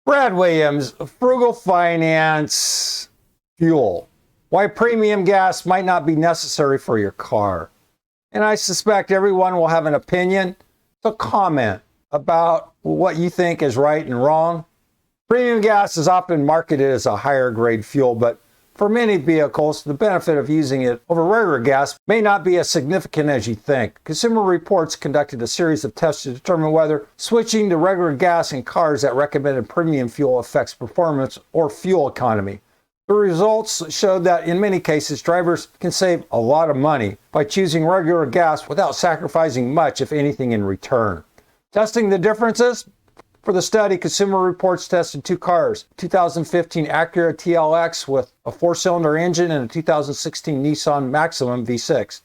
Brad Williams, Frugal Finance, Fuel. Why premium gas might not be necessary for your car. And I suspect everyone will have an opinion, so comment about what you think is right and wrong. Premium gas is often marketed as a higher grade fuel, but for many vehicles, the benefit of using it over regular gas may not be as significant as you think. Consumer Reports conducted a series of tests to determine whether switching to regular gas in cars that recommended premium fuel affects performance or fuel economy. The results showed that in many cases, drivers can save a lot of money by choosing regular gas without sacrificing much, if anything, in return. Testing the differences? For the study, Consumer Reports tested two cars, a 2015 Acura TLX with a 4-cylinder engine and a 2016 Nissan Maxima V6.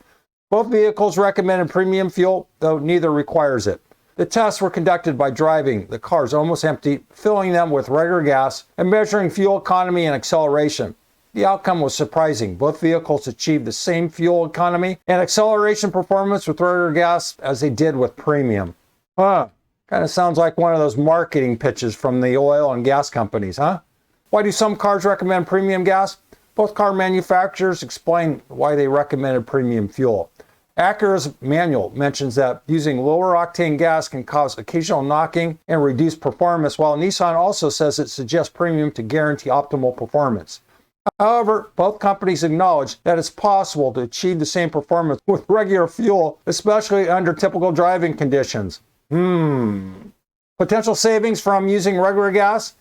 Both vehicles recommended premium fuel, though neither requires it. The tests were conducted by driving the cars almost empty, filling them with regular gas, and measuring fuel economy and acceleration. The outcome was surprising. Both vehicles achieved the same fuel economy and acceleration performance with regular gas as they did with premium. Kind of sounds like one of those marketing pitches from the oil and gas companies, huh? Why do some cars recommend premium gas? Both car manufacturers explain why they recommended premium fuel. Acura's manual mentions that using lower octane gas can cause occasional knocking and reduce performance, while Nissan also says it suggests premium to guarantee optimal performance. However, both companies acknowledge that it's possible to achieve the same performance with regular fuel, especially under typical driving conditions. Potential savings from using regular gas?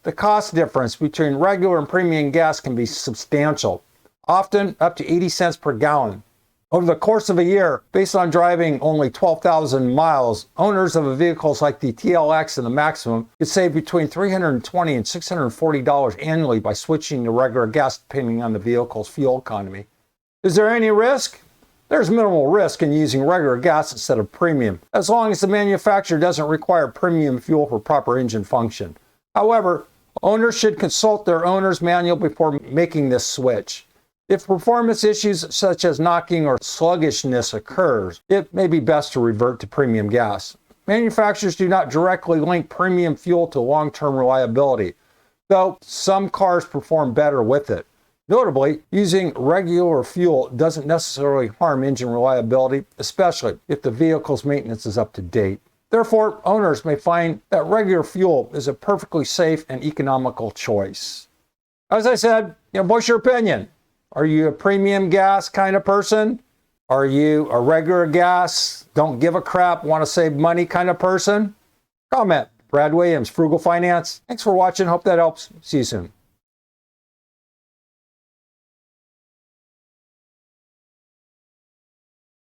The cost difference between regular and premium gas can be substantial, often up to 80 cents per gallon. Over the course of a year, based on driving only 12,000 miles, owners of vehicles like the TLX and the Maxima could save between $320 and $640 annually by switching to regular gas depending on the vehicle's fuel economy. Is there any risk? There's minimal risk in using regular gas instead of premium, as long as the manufacturer doesn't require premium fuel for proper engine function. However, owners should consult their owner's manual before making this switch. If performance issues such as knocking or sluggishness occurs, it may be best to revert to premium gas. Manufacturers do not directly link premium fuel to long-term reliability, though some cars perform better with it. Notably, using regular fuel doesn't necessarily harm engine reliability, especially if the vehicle's maintenance is up to date. Therefore, owners may find that regular fuel is a perfectly safe and economical choice. As I said, voice your opinion. Are you a premium gas kind of person? Are you a regular gas, don't give a crap, want to save money kind of person? Comment. Brad Williams, Frugal Finance. Thanks for watching. Hope that helps. See you soon.